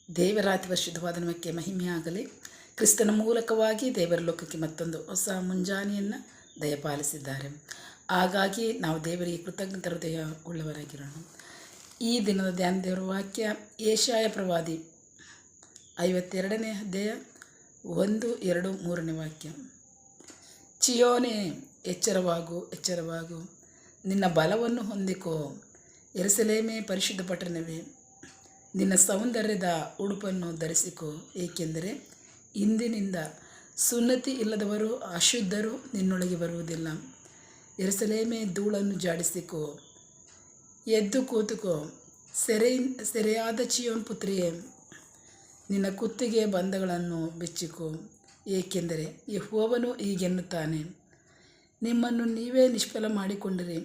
ದೇವರ ಅತಿ ಪರಿಶುದ್ಧವಾದ ನಾಮಕ್ಕೆ ಮಹಿಮೆಯಾಗಲಿ. ಕ್ರಿಸ್ತನ ಮೂಲಕವಾಗಿ ದೇವರ ಲೋಕಕ್ಕೆ ಮತ್ತೊಂದು ಹೊಸ ಮುಂಜಾನೆಯನ್ನು ದಯಪಾಲಿಸಿದ್ದಾರೆ. ಹಾಗಾಗಿ ನಾವು ದೇವರಿಗೆ ಕೃತಜ್ಞತ ಹೃದಯ ಉಳ್ಳವರಾಗಿರೋಣ. ಈ ದಿನದ ಧ್ಯಾನ ದೇವರ ವಾಕ್ಯ ಯೆಶಾಯ ಪ್ರವಾದಿ 52ನೇ ಅಧ್ಯಾಯ 1, 2, 3ನೇ ವಾಕ್ಯ. ಚಿಯೋನೇ, ಎಚ್ಚರವಾಗು, ಎಚ್ಚರವಾಗು, ನಿನ್ನ ಬಲವನ್ನು ಹೊಂದಿಕೋ. ಯೆರೂಸಲೇಮೇ, ಪರಿಶುದ್ಧ ಪಟ್ಟಣವೇ, ನಿನ್ನ ಸೌಂದರ್ಯದ ಉಡುಪನ್ನು ಧರಿಸಿಕೋ. ಏಕೆಂದರೆ ಇಂದಿನಿಂದ ಸುನ್ನತಿ ಇಲ್ಲದವರು ಅಶುದ್ಧರು ನಿನ್ನೊಳಗೆ ಬರುವುದಿಲ್ಲ. ಯೆರೂಸಲೇಮೇ, ಧೂಳನ್ನು ಜಾಡಿಸಿಕೋ, ಎದ್ದು ಕೂತುಕೋ. ಸೆರೆಯಾದ ಚಿಯೋನ್ ಪುತ್ರಿಯೇ, ನಿನ್ನ ಕುತ್ತಿಗೆ ಬಂಧಗಳನ್ನು ಬಿಚ್ಚಿಕೋ. ಏಕೆಂದರೆ ಯೆಹೋವನು ಹೀಗೆನ್ನುತ್ತಾನೆ, ನಿಮ್ಮನ್ನು ನೀವೇ ನಿಷ್ಫಲ ಮಾಡಿಕೊಂಡಿರಿ,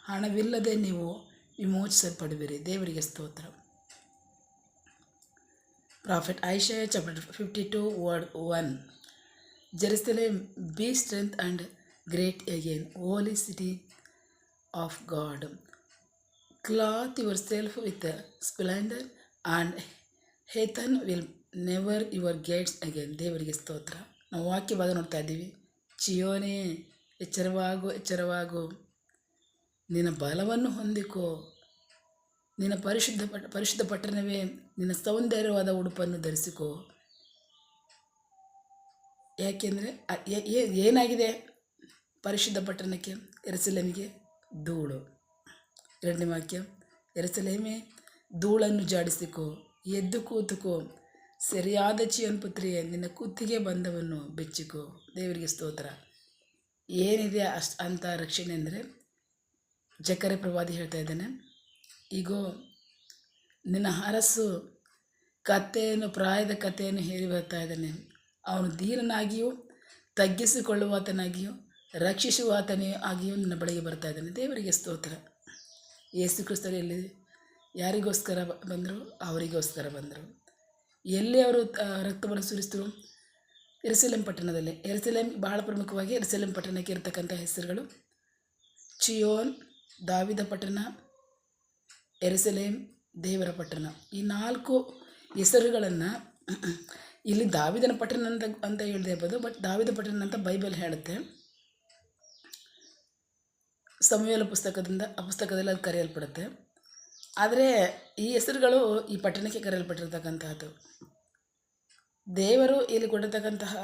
ಹಣವಿಲ್ಲದೆ ನೀವು ವಿಮೋಚಿಸಲ್ಪಡುವಿರಿ. ದೇವರಿಗೆ ಸ್ತೋತ್ರ. Prophet Isaiah chapter 52 word 1. Jerusalem, be strength and great again, holy city of God. Clothe yourself with splendor, and Heathen will never your gates again. ದೇವರಿಗೆ ಸ್ತೋತ್ರ. ನಾವು ವಾಕ್ಯ ಭಾಗ ನೋಡ್ತಾ ಇದ್ದೀವಿ. ಚಿಯೋನೇ, ಎಚ್ಚರವಾಗು, ಎಚ್ಚರವಾಗು, ನಿನ್ನ ಬಲವನ್ನು ಹೊಂದಿಕೋ. ನಿನ್ನ ಪರಿಶುದ್ಧ ಪಟ್ಟಣವೇ, ನಿನ್ನ ಸೌಂದರ್ಯವಾದ ಉಡುಪನ್ನು ಧರಿಸಿಕೋ. ಯಾಕೆಂದರೆ ಏನಾಗಿದೆ ಪರಿಶುದ್ಧ ಪಟ್ಟಣಕ್ಕೆ? ಯೆರೂಸಲೇಮಿಗೆ ಧೂಳು. 2ನೇ ವಾಕ್ಯ, ಯೆರೂಸಲೇಮೇ, ಧೂಳನ್ನು ಜಾಡಿಸಿಕೋ, ಎದ್ದು ಕೂತುಕೋ. ಸೆರೆಯಾದ ಚಿಯೋನ್ ಪುತ್ರಿಯೇ, ನಿನ್ನ ಕುತ್ತಿಗೆ ಬಂಧವನ್ನು ಬೆಚ್ಚಿಕೋ. ದೇವರಿಗೆ ಸ್ತೋತ್ರ. ಏನಿದೆ ಅಂತ ರಕ್ಷಣೆ ಅಂದರೆ, ಜಕರ್ಯ ಪ್ರವಾದಿ ಹೇಳ್ತಾ ಇದ್ದಾನೆ, ಈಗೋ ನಿನ್ನ ಅರಸು ಪ್ರಾಯದ ಕಥೆಯನ್ನು ಹೇಳಿ ಬರ್ತಾ ಇದ್ದಾನೆ. ಅವನು ದೀನನಾಗಿಯೂ ತಗ್ಗಿಸಿಕೊಳ್ಳುವಾತನಾಗಿಯೂ ಆಗಿಯೂ ನಿನ್ನ ಬಳಿಗೆ ಬರ್ತಾ ಇದ್ದಾನೆ. ದೇವರಿಗೆ ಸ್ತೋತ್ರ. ಯೇಸು ಕ್ರಿಸ್ತರಲ್ಲಿ ಯಾರಿಗೋಸ್ಕರ ಬಂದರು? ಅವರಿಗೋಸ್ಕರ ಬಂದರು. ಎಲ್ಲಿ ಅವರು ರಕ್ತವನ್ನು ಸುರಿಸಿದ್ರು? ಯೆರೂಸಲೇಮ್ ಪಟ್ಟಣದಲ್ಲಿ. ಯೆರೂಸಲೇಮ್ ಬಹಳ ಪ್ರಮುಖವಾಗಿ ಯೆರೂಸಲೇಮ್ ಪಟ್ಟಣಕ್ಕೆ ಇರತಕ್ಕಂಥ ಹೆಸರುಗಳು ಚಿಯೋನ್, ದಾವಿದ ಪಟ್ಟಣ, ಯೆರೂಸಲೇಮ್, ದೇವರ ಪಟ್ಟಣ. ಈ 4 ಹೆಸರುಗಳನ್ನು ಇಲ್ಲಿ ದಾವಿದನ ಪಟ್ಟಣ ಅಂತ ಹೇಳ್ದೇ ಇರ್ಬೋದು, ಬಟ್ ದಾವಿದ ಪಟ್ಟಣ ಅಂತ ಬೈಬಲ್ ಹೇಳುತ್ತೆ. ಸಮುವೇಲ ಪುಸ್ತಕದಲ್ಲಿ ಅದು ಕರೆಯಲ್ಪಡುತ್ತೆ. ಆದರೆ ಈ ಹೆಸರುಗಳು ಈ ಪಟ್ಟಣಕ್ಕೆ ಕರೆಯಲ್ಪಟ್ಟಿರ್ತಕ್ಕಂತಹದ್ದು. ದೇವರು ಇಲ್ಲಿ ಕೊಟ್ಟಿರ್ತಕ್ಕಂತಹ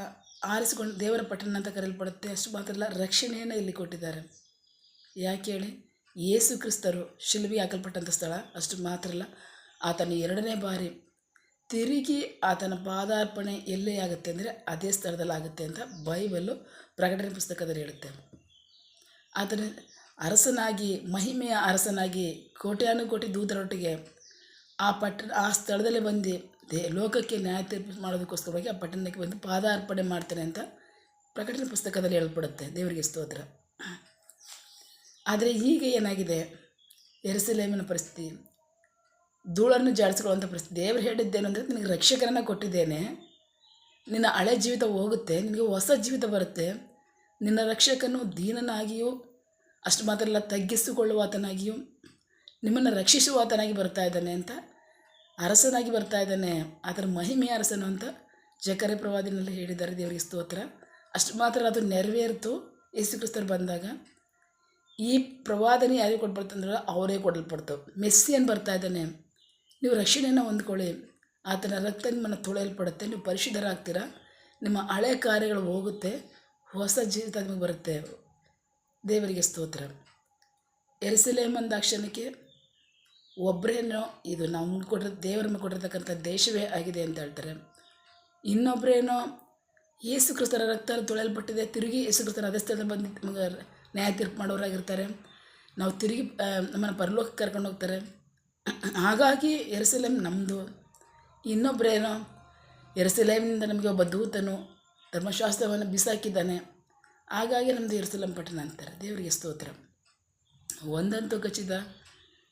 ಆರಿಸಿಕೊಂಡು ದೇವರ ಪಟ್ಟಣ ಅಂತ ಕರೆಯಲ್ಪಡುತ್ತೆ. ಅಷ್ಟು ಮಾತ್ರ ಅಲ್ಲ, ರಕ್ಷಣೆಯನ್ನು ಇಲ್ಲಿ ಕೊಟ್ಟಿದ್ದಾರೆ. ಯಾಕೆ ಹೇಳಿ? ಯೇಸು ಕ್ರಿಸ್ತರು ಶಿಲುಬೆಗೆ ಹಾಕಲ್ಪಟ್ಟಂಥ ಸ್ಥಳ. ಅಷ್ಟು ಮಾತ್ರ ಅಲ್ಲ, ಆತನ 2ನೇ ಬಾರಿ ತಿರುಗಿ ಆತನ ಪಾದಾರ್ಪಣೆ ಎಲ್ಲೇ ಆಗುತ್ತೆ ಅಂದರೆ ಅದೇ ಸ್ಥಳದಲ್ಲಿ ಆಗುತ್ತೆ ಅಂತ ಬೈಬಲ್ಲು ಪ್ರಕಟಣೆ ಪುಸ್ತಕದಲ್ಲಿ ಹೇಳುತ್ತೆ. ಆತನ ಅರಸನಾಗಿ, ಮಹಿಮೆಯ ಅರಸನಾಗಿ ಕೋಟ್ಯಾನುಕೋಟಿ ದೂತರೊಟ್ಟಿಗೆ ಆ ಸ್ಥಳದಲ್ಲಿ ಬಂದು ಲೋಕಕ್ಕೆ ನ್ಯಾಯ ತೀರ್ಪು ಮಾಡೋದಕ್ಕೋಸ್ಕರವಾಗಿ ಆ ಪಟ್ಟಣಕ್ಕೆ ಬಂದು ಪಾದಾರ್ಪಣೆ ಮಾಡ್ತಾನೆ ಅಂತ ಪ್ರಕಟಣೆ ಪುಸ್ತಕದಲ್ಲಿ ಹೇಳಲ್ಪಡುತ್ತೆ. ದೇವರಿಗೆ ಸ್ತೋತ್ರ. ಆದರೆ ಈಗ ಏನಾಗಿದೆ? ಯೆರೂಸಲೇಮಿನ ಪರಿಸ್ಥಿತಿ, ಧೂಳನ್ನು ಜಾಡಿಸಿಕೊಳ್ಳುವಂಥ ಪರಿಸ್ಥಿತಿ. ದೇವರು ಹೇಳಿದ್ದೇನು ಅಂದರೆ, ನಿನಗೆ ರಕ್ಷಕರನ್ನು ಕೊಟ್ಟಿದ್ದೇನೆ, ನಿನ್ನ ಹಳೆ ಜೀವಿತ ಹೋಗುತ್ತೆ, ನಿನಗೆ ಹೊಸ ಜೀವಿತ ಬರುತ್ತೆ. ನಿನ್ನ ರಕ್ಷಕನು ದೀನನಾಗಿಯೂ ಅಷ್ಟು ಮಾತ್ರ ಅಲ್ಲ, ತಗ್ಗಿಸಿಕೊಳ್ಳುವಾತನಾಗಿಯೂ ನಿಮ್ಮನ್ನು ರಕ್ಷಿಸುವಾತನಾಗಿ ಬರ್ತಾ ಇದ್ದಾನೆ ಅಂತ, ಅರಸನಾಗಿ ಬರ್ತಾ ಇದ್ದಾನೆ. ಅದರ ಮಹಿಮೆಯ ಅರಸನು ಅಂತ ಜಕರ್ಯ ಪ್ರವಾದಿನಲ್ಲಿ ಹೇಳಿದ್ದಾರೆ. ದೇವರಿಗೆ ಸ್ತೋತ್ರ. ಅಷ್ಟು ಮಾತ್ರ ಅದು ನೆರವೇರಿತು ಯೇಸು ಕ್ರಿಸ್ತರು ಬಂದಾಗ. ಈ ಪ್ರವಾದನೆ ಯಾರಿಗೆ ಕೊಡ್ಬರ್ತಂದ್ರೆ ಅವರೇ ಕೊಡಲ್ಪಡ್ತು. ಮೆಸ್ಸಿಯನ್ ಬರ್ತಾ ಇದ್ದಾನೆ, ನೀವು ರಕ್ಷಣೆಯನ್ನು ಹೊಂದ್ಕೊಳ್ಳಿ, ಆತನ ರಕ್ತ ನಿಮ್ಮನ್ನು ತೊಳೆಯಲ್ಪಡುತ್ತೆ, ನೀವು ಪರಿಶುದ್ಧರಾಗ್ತೀರ, ನಿಮ್ಮ ಹಳೆ ಕಾರ್ಯಗಳು ಹೋಗುತ್ತೆ, ಹೊಸ ಜೀವಿತ ನಿಮಗೆ ಬರುತ್ತೆ. ದೇವರಿಗೆ ಸ್ತೋತ್ರ. ಯೆರೂಸಲೇಮ್ ಅಂದಾಕ್ಷಣಕ್ಕೆ ಒಬ್ಬರೇನೋ ಇದು ನಾವು ದೇವರ ಕೊಟ್ಟಿರ್ತಕ್ಕಂಥ ದೇಶವೇ ಆಗಿದೆ ಅಂತ ಹೇಳ್ತಾರೆ. ಇನ್ನೊಬ್ಬರೇನೋ ಯೇಸು ಕ್ರಿಸ್ತರ ರಕ್ತ ತೊಳೆಯಲ್ಪಟ್ಟಿದೆ, ತಿರುಗಿ ಯೇಸು ಕ್ರಿಸ್ತರ ಅದೇ ಸ್ಥಳದಲ್ಲಿ ಬಂದು ನಮಗೆ ನ್ಯಾಯ ತೀರ್ಪು ಮಾಡೋರಾಗಿರ್ತಾರೆ. ನಾವು ತಿರುಗಿ ನಮ್ಮನ್ನು ಪರಲೋಕಕ್ಕೆ ಕರ್ಕೊಂಡು ಹೋಗ್ತಾರೆ. ಹಾಗಾಗಿ ಯೆರೂಸಲೇಮ್ ನಮ್ಮದು. ಇನ್ನೊಬ್ಬರೇನೋ ಯೆರೂಸಲೇಮಿನಿಂದ ನಮಗೆ ಒಬ್ಬ ದೂತನು ಧರ್ಮಶಾಸ್ತ್ರವನ್ನು ಬಿಸಾಕಿದ್ದಾನೆ, ಹಾಗಾಗಿ ನಮ್ಮದು ಯೆರೂಸಲೇಮ್ ಪಟ್ಟಣ ಅಂತಾರೆ. ದೇವರಿಗೆ ಸ್ತೋತ್ರ. ಒಂದಂತೂ ಖಚಿತ,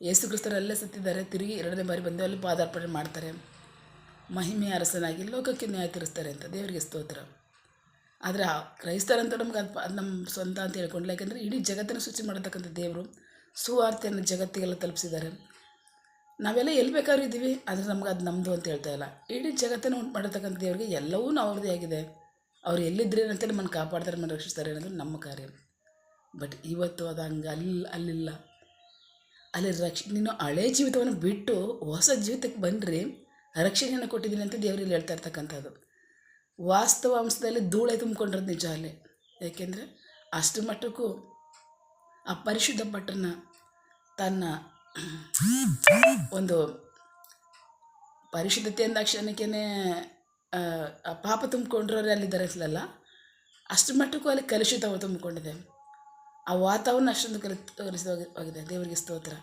ಯೇಸು ಕ್ರಿಸ್ತರು ಅಲ್ಲೇ ಸತ್ತಿದ್ದಾರೆ, ತಿರುಗಿ 2ನೇ ಬಾರಿ ಬಂದು ಅಲ್ಲಿ ಪಾದಾರ್ಪಣೆ ಮಾಡ್ತಾರೆ, ಮಹಿಮೆಯ ಅರಸನಾಗಿ ಲೋಕಕ್ಕೆ ನ್ಯಾಯ ತೀರಿಸ್ತಾರೆ ಅಂತ. ದೇವರಿಗೆ ಸ್ತೋತ್ರ. ಆದರೆ ಕ್ರೈಸ್ತರಂತೂ ನಮ್ಗೆ ಅದು ನಮ್ಮ ಸ್ವಂತ ಅಂತ ಹೇಳ್ಕೊಂಡಿಲ್ಲ. ಯಾಕೆಂದರೆ ಇಡೀ ಜಗತ್ತನ್ನು ಸೃಷ್ಟಿ ಮಾಡತಕ್ಕಂಥ ದೇವರು ಸುವಾರ್ತೆಯನ್ನು ಜಗತ್ತಿಗೆಲ್ಲ ತಲುಪಿಸಿದ್ದಾರೆ. ನಾವೆಲ್ಲ ಎಲ್ಲಿ ಬೇಕಾದ್ರೂ ಇದ್ದೀವಿ, ಆದರೆ ನಮ್ಗೆ ಅದು ನಮ್ಮದು ಅಂತ ಹೇಳ್ತಾ ಇಲ್ಲ. ಇಡೀ ಜಗತ್ತನ್ನು ಉಂಟು ಮಾಡಿರ್ತಕ್ಕಂಥ ದೇವರಿಗೆ ಎಲ್ಲವೂ ಅವ್ರದ್ದೇ ಆಗಿದೆ. ಅವ್ರು ಎಲ್ಲಿದ್ರೇನಂತ ನಮ್ಮನ್ನು ಕಾಪಾಡ್ತಾರೆ, ನಮ್ಮನ್ನು ರಕ್ಷಿಸ್ತಾರೆ ಅನ್ನೋದು ನಮ್ಮ ಕಾರ್ಯ. ಬಟ್ ಇವತ್ತು ಅದು ಹಂಗೆ ಅಲ್ಲಿಲ್ಲ. ಅಲ್ಲಿ ನೀನು ಹಳೆ ಜೀವಿತವನ್ನು ಬಿಟ್ಟು ಹೊಸ ಜೀವಿತಕ್ಕೆ ಬಂದರೆ ರಕ್ಷಣೆಯನ್ನು ಕೊಟ್ಟಿದ್ದೀನಿ ಅಂತ ದೇವರಲ್ಲಿ ಹೇಳ್ತಾ ಇರ್ತಕ್ಕಂಥದ್ದು. ವಾಸ್ತವ ಅಂಶದಲ್ಲಿ ಧೂಳೆ ತುಂಬಿಕೊಂಡಿರೋದು ನಿಜ ಅಲ್ಲಿ. ಏಕೆಂದರೆ ಅಷ್ಟು ಮಟ್ಟಕ್ಕೂ ಆ ಪರಿಶುದ್ಧ ಪಟ್ಟಣ ತನ್ನ ಒಂದು ಪರಿಶುದ್ಧತೆ ಅಂದಾಕ್ಷಣಕ್ಕೇ ಪಾಪ ತುಂಬಿಕೊಂಡ್ರೆ ಅಲ್ಲಿದ್ದಾರೆ ಅಲ್ಲ, ಅಷ್ಟು ಮಟ್ಟಕ್ಕೂ ಅಲ್ಲಿ ಕಲುಷಿತ ತುಂಬಿಕೊಂಡಿದೆ. ಆ ವಾತಾವರಣ ಅಷ್ಟೊಂದು ಕಲುಷಿತವಾಗಿದೆ. ದೇವರಿಗೆ ಸ್ತೋತ್ರ.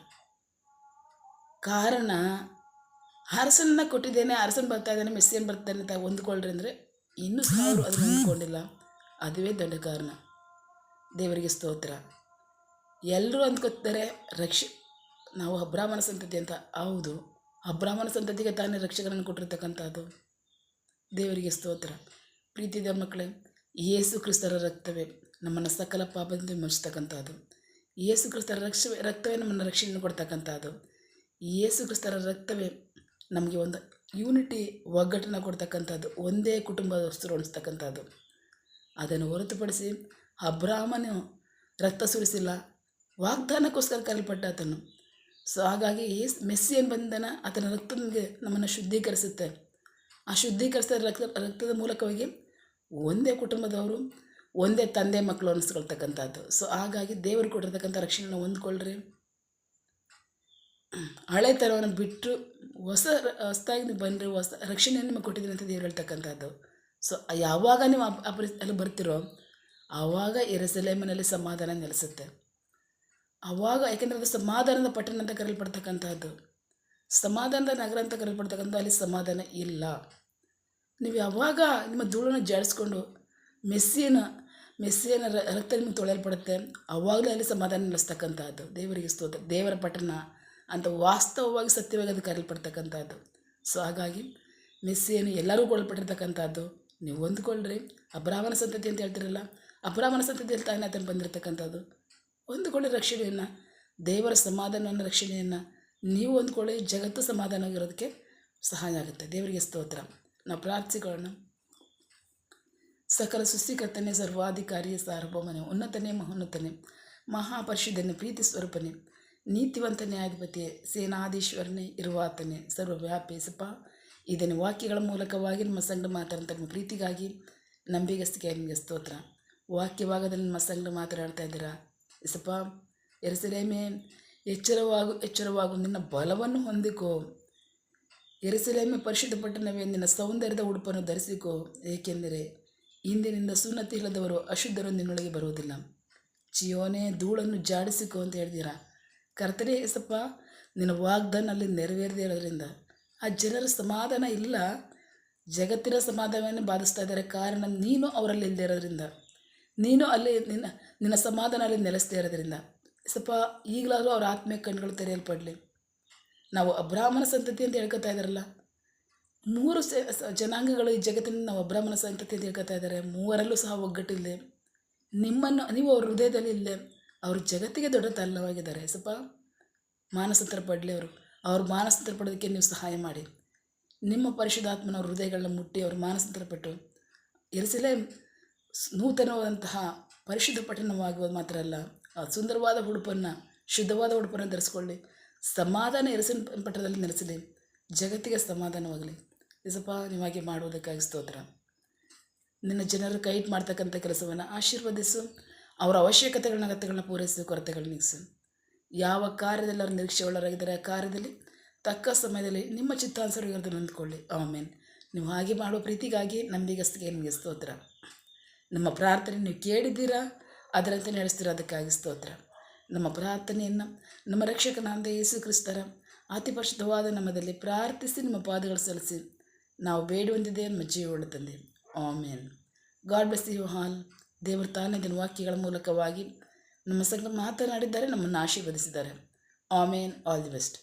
ಕಾರಣ ಅರಸನನ್ನು ಕೊಟ್ಟಿದ್ದೇನೆ, ಅರಸನ ಬರ್ತಾ ಇದ್ದಾನೆ, ಮೆಸ್ಸಿಯನ್ ಬರ್ತಾನೆ ಅಂತ ಹೊಂದ್ಕೊಳ್ರಿ ಅಂದರೆ ಇನ್ನೂ ಸಹ ಅವರು ಅದನ್ನು ಹೊಂದ್ಕೊಂಡಿಲ್ಲ. ಅದುವೇ ದೊಡ್ಡ ಕಾರಣ. ದೇವರಿಗೆ ಸ್ತೋತ್ರ. ಎಲ್ಲರೂ ಅಂದ್ಕೊತಾರೆ ನಾವು ಅಬ್ರಾಹ್ಮಣ ಸಂತತಿ ಅಂತ. ಹೌದು, ಅಬ್ರಾಹ್ಮಣ ಸಂತತಿಗೆ ತಾನೇ ರಕ್ಷಕರನ್ನು ಕೊಟ್ಟಿರ್ತಕ್ಕಂಥದ್ದು. ದೇವರಿಗೆ ಸ್ತೋತ್ರ. ಪ್ರೀತಿದ ಮಕ್ಕಳೇ, ಯೇಸು ಕ್ರಿಸ್ತರ ರಕ್ತವೇ ನಮ್ಮನ್ನು ಸಕಲ ಪಾಪದಿಂದ ವಿಮೋಚಿಸ್ತಕ್ಕಂಥದ್ದು. ಯೇಸು ಕ್ರಿಸ್ತರ ರಕ್ತವೇ ನಮ್ಮನ್ನು ರಕ್ಷಣೆಯನ್ನು ಕೊಡ್ತಕ್ಕಂಥದ್ದು. ಯೇಸು ಕ್ರಿಸ್ತರ ರಕ್ತವೇ ನಮಗೆ ಒಂದು ಯೂನಿಟಿ, ಒಗ್ಗಟ್ಟನ್ನು ಕೊಡ್ತಕ್ಕಂಥದ್ದು, ಒಂದೇ ಕುಟುಂಬದವರು ಉಣಿಸ್ತಕ್ಕಂಥದ್ದು. ಅದನ್ನು ಹೊರತುಪಡಿಸಿ ಅಬ್ರಾಹ್ಮನು ರಕ್ತ ಸುರಿಸಿಲ್ಲ, ವಾಗ್ದಾನಕ್ಕೋಸ್ಕರ ಕರೆಯಲ್ಪಟ್ಟ ಆತನು. ಸೊ ಹಾಗಾಗಿ ಮೆಸ್ಸಿಯನ್ ಬಂದನ ಆತನ ರಕ್ತ ನಮ್ಮನ್ನು ಶುದ್ಧೀಕರಿಸುತ್ತೆ. ಆ ಶುದ್ಧೀಕರಿಸಿದ ರಕ್ತದ ಮೂಲಕವಾಗಿ ಒಂದೇ ಕುಟುಂಬದವರು, ಒಂದೇ ತಂದೆ ಮಕ್ಕಳು ಅನ್ನಿಸ್ಕೊಳ್ತಕ್ಕಂಥದ್ದು. ಸೊ ಹಾಗಾಗಿ ದೇವರು ಕೊಟ್ಟಿರ್ತಕ್ಕಂಥ ರಕ್ಷಣೆಯನ್ನು ಹೊಂದ್ಕೊಳ್ರಿ. ಹಳೆ ಥರವನ್ನು ಬಿಟ್ಟು ಹೊಸದಾಗಿ ನೀವು ಬಂದರೆ ಹೊಸ ರಕ್ಷಣೆಯನ್ನು ನಿಮಗೆ ಕೊಟ್ಟಿದ್ದೀನಿ ಅಂತ ದೇವರು ಹೇಳ್ತಕ್ಕಂಥದ್ದು. ಸೊ ಯಾವಾಗ ನೀವು ಅಲ್ಲಿ ಬರ್ತಿರೋ ಆವಾಗ ಯೆರೂಸಲೇಮಿನಲ್ಲಿ ಸಮಾಧಾನ ನೆಲೆಸುತ್ತೆ. ಆವಾಗ, ಯಾಕೆಂದರೆ ಅದು ಸಮಾಧಾನದ ಪಟ್ಟಣ ಅಂತ ಕರೆಯಲ್ಪಡ್ತಕ್ಕಂಥದ್ದು, ಸಮಾಧಾನದ ನಗರ ಅಂತ ಕರೆಯಲ್ಪಡ್ತಕ್ಕಂಥ. ಅಲ್ಲಿ ಸಮಾಧಾನ ಇಲ್ಲ. ನೀವು ಯಾವಾಗ ನಿಮ್ಮ ಧೂಳನ್ನು ಜಾಡಿಸ್ಕೊಂಡು ಮೆಸ್ಸಿಯನ ರಕ್ತ ನಿಮಗೆ ತೊಳೆಯಲ್ಪಡುತ್ತೆ, ಆವಾಗಲೇ ಅಲ್ಲಿ ಸಮಾಧಾನ ನೆಲೆಸ್ತಕ್ಕಂಥದ್ದು. ದೇವರಿಗೆ ಸ್ತೋತ್ರ. ದೇವರ ಪಟ್ಟಣ ಅಂತ ವಾಸ್ತವವಾಗಿ ಸತ್ಯವಾಗಿ ಅದು ಕರೆಯಲ್ಪಡ್ತಕ್ಕಂಥದ್ದು. ಸೊ ಹಾಗಾಗಿ ಮೆಸ್ಸಿಯನ್ನು ಎಲ್ಲರೂ ಕೊಡಲ್ಪಟ್ಟಿರ್ತಕ್ಕಂಥದ್ದು. ನೀವು ಹೊಂದ್ಕೊಳ್ರಿ. ಅಬ್ರಾಹ್ಮಣ ಸಂತತಿ ಅಂತ ಹೇಳ್ತಿರಲ್ಲ, ಅಬ್ರಾಹ್ಮಣ ಸಂತತಿಯಲ್ಲಿ ತಾನೇ ಆತನು ಬಂದಿರತಕ್ಕಂಥದ್ದು. ಹೊಂದ್ಕೊಳ್ಳಿ ರಕ್ಷಣೆಯನ್ನು, ದೇವರ ಸಮಾಧಾನವನ್ನು, ರಕ್ಷಣೆಯನ್ನು ನೀವು ಹೊಂದ್ಕೊಳ್ಳಿ. ಜಗತ್ತು ಸಮಾಧಾನವಾಗಿರೋದಕ್ಕೆ ಸಹಾಯ ಆಗುತ್ತೆ. ದೇವರಿಗೆ ಸ್ತೋತ್ರ. ನಾವು ಪ್ರಾರ್ಥಿಸಿಕೊಳ್ಳೋಣ. ಸಕಲ ಸೃಷ್ಟಿಕರ್ತನೇ, ಸರ್ವಾಧಿಕಾರಿಯೇ, ಸಾರ್ವಭೌಮನೇ, ಉನ್ನತನೇ, ಮಹೋನ್ನತನೇ, ಮಹಾಪರಿಶುದ್ಧನೇ, ಪ್ರೀತಿ ಸ್ವರೂಪನೇ, ನೀತಿವಂತ ನ್ಯಾಯಾಧಿಪತಿಯೇ, ಸೇನಾಧೀಶ್ವರನೇ, ಇರುವಾತನೇ, ಸರ್ವವ್ಯಾಪಿ ಸಪ. ಇದನ್ನು ವಾಕ್ಯಗಳ ಮೂಲಕವಾಗಿ ನಿಮ್ಮ ಸಂಗಡ ಮಾತಾಡ್ತಾ ನಿಮ್ಮ ಪ್ರೀತಿಗಾಗಿ ನಂಬಿಗಸ್ತಿಕೆ ನಿಮಗೆ ಸ್ತೋತ್ರ. ವಾಕ್ಯಭಾಗದಲ್ಲಿ ನಿಮ್ಮ ಸಂಗಡ ಮಾತನಾಡ್ತಾ ಇದ್ದೀರಾ ಇಸಪ್ಪ. ಯೆರೂಸಲೇಮೇ, ಎಚ್ಚರವಾಗು, ನಿನ್ನ ಬಲವನ್ನು ಹೊಂದಿಕೋ. ಯೆರೂಸಲೇಮೇ, ಪರಿಶುದ್ಧ ಪಟ್ಟಣವೇ, ನಿನ್ನ ಸೌಂದರ್ಯದ ಉಡುಪನ್ನು ಧರಿಸಿಕೋ. ಏಕೆಂದರೆ ಇಂದಿನಿಂದ ಸುನ್ನತಿ ಇಲ್ಲದವರು ಅಶುದ್ಧರು ನಿನ್ನೊಳಗೆ ಬರುವುದಿಲ್ಲ. ಚಿಯೋನೇ, ಧೂಳನ್ನು ಜಾಡಿಸಿಕೋ ಅಂತ ಹೇಳ್ತೀರಾ. ಕರ್ತನೇ ಏಸಪ್ಪ, ನಿನ್ನ ವಾಗ್ದಾನ ಅಲ್ಲಿ ನೆರವೇರದೇ ಇರೋದ್ರಿಂದ ಆ ಜನರ ಸಮಾಧಾನ ಇಲ್ಲ, ಜಗತ್ತಿನ ಸಮಾಧಾನವನ್ನು ಬಾಧಿಸ್ತಾ ಇದ್ದಾರೆ. ಕಾರಣ ನೀನು ಅವರಲ್ಲಿ ಇಲ್ಲದೆ ಇರೋದ್ರಿಂದ, ನೀನು ಅಲ್ಲಿ ನಿನ್ನ ಸಮಾಧಾನ ಅಲ್ಲಿ ನೆಲೆಸದೇ ಇರೋದ್ರಿಂದ ಸ್ವಲ್ಪ ಈಗಲಾದರೂ ಅವ್ರ ಆತ್ಮೀಯ ಕಣ್ಣುಗಳು ತೆರೆಯಲ್ಪಡಲಿ. ನಾವು ಅಬ್ರಾಹ್ಮಣ ಸಂತತಿ ಅಂತ ಹೇಳ್ಕೊತಾ ಇದ್ದಾರಲ್ಲ, 3 ಜನಾಂಗಗಳು ಈ ಜಗತ್ತಿನಿಂದ ನಾವು ಅಬ್ರಾಹ್ಮಣ ಸಂತತಿ ಅಂತ ಹೇಳ್ಕೊತಾ ಇದ್ದಾರೆ. ಮೂವರಲ್ಲೂ ಸಹ ಒಗ್ಗಟ್ಟಿಲ್ಲದೆ ನೀವು ಅವ್ರ ಹೃದಯದಲ್ಲಿ ಇಲ್ಲದೆ ಅವರು ಜಗತ್ತಿಗೆ ದೊಡ್ಡ ತಲ್ಲವಾಗಿದ್ದಾರೆ. ಸ್ವಲ್ಪ ಮಾನಸಾಂತರ ಪಡಲಿ. ಅವ್ರ ಮಾನಸಾಂತರ ಪಡೋದಕ್ಕೆ ನೀವು ಸಹಾಯ ಮಾಡಿ. ನಿಮ್ಮ ಪರಿಶುದ್ಧಾತ್ಮನ ಅವ್ರ ಹೃದಯಗಳನ್ನ ಮುಟ್ಟಿ ಅವ್ರ ಮಾನಸಾಂತರ ಪಟ್ಟು ಯೆರೂಸಲೇಮ್ ನೂತನವಾದಂತಹ ಪರಿಶುದ್ಧ ಪಟ್ಟಣವಾಗುವುದು ಮಾತ್ರ ಅಲ್ಲ, ಸುಂದರವಾದ ಉಡುಪನ್ನು, ಶುದ್ಧವಾದ ಉಡುಪನ್ನು ಧರಿಸ್ಕೊಳ್ಳಿ. ಸಮಾಧಾನ ಯೆರೂಸಲೇಮ್ ಪಟ್ಟಣದಲ್ಲಿ ನೆಲೆಸಲಿ. ಜಗತ್ತಿಗೆ ಸಮಾಧಾನವಾಗಲಿ. ಇಸಪ್ಪ, ನೀವಾಗೆ ಮಾಡುವುದಕ್ಕಾಗಿ ಸ್ತೋತ್ರ. ನಿನ್ನ ಜನರು ಕೈಟ್ ಮಾಡ್ತಕ್ಕಂಥ ಕೆಲಸವನ್ನು ಆಶೀರ್ವದಿಸು. ಅವರ ಅಗತ್ಯಗಳನ್ನ ಪೂರೈಸು, ಕೊರತೆಗಳನ್ನ ನೀಗಿಸು. ಯಾವ ಕಾರ್ಯದಲ್ಲಿ ಅವರು ನಿರೀಕ್ಷೆ ಒಳಗಾಗಿದ್ದಾರೆ ಆ ಕಾರ್ಯದಲ್ಲಿ ತಕ್ಕ ಸಮಯದಲ್ಲಿ ನಿಮ್ಮ ಚಿತ್ತಾನುಸಾರವಾಗಿ ಹೊಂದ್ಕೊಳ್ಳಿ. ಆಮೇನ್. ನೀವು ಹಾಗೆ ಮಾಡುವ ಪ್ರೀತಿಗಾಗಿ ನಂಬಿಗಸ್ತಿಗೆ ನಿಮಗೆ ಸ್ತೋತ್ರ. ನಮ್ಮ ಪ್ರಾರ್ಥನೆ ನೀವು ಕೇಳಿದ್ದೀರಾ, ಅದರಂತೆ ನಡೆಸ್ತೀರ, ಅದಕ್ಕಾಗಿ ಸ್ತೋತ್ರ. ನಮ್ಮ ಪ್ರಾರ್ಥನೆಯನ್ನು ನಮ್ಮ ರಕ್ಷಕನಾದ ಯೇಸು ಕ್ರಿಸ್ತರ ಅತಿ ಪರಿಶುದ್ಧವಾದ ನಾಮದಲ್ಲಿ ಪ್ರಾರ್ಥಿಸಿ ನಿಮ್ಮ ಪಾದಗಳು ಸಲ್ಲಿಸಿ ನಾವು ಬೇಡುವಂತಿದೆ ನಮ್ಮ ಜೀವವುಳ್ಳ ತಂದೆ. Amen. God bless you all. ದೇವರು ತಾನೇ ದಿನ ವಾಕ್ಯಗಳ ಮೂಲಕವಾಗಿ ನಮ್ಮ ಸಂಘ ಮಾತನಾಡಿದ್ದಾರೆ, ನಮ್ಮನ್ನು ಆಶೀರ್ವದಿಸಿದ್ದಾರೆ. ಆಮೇನ್. All the best.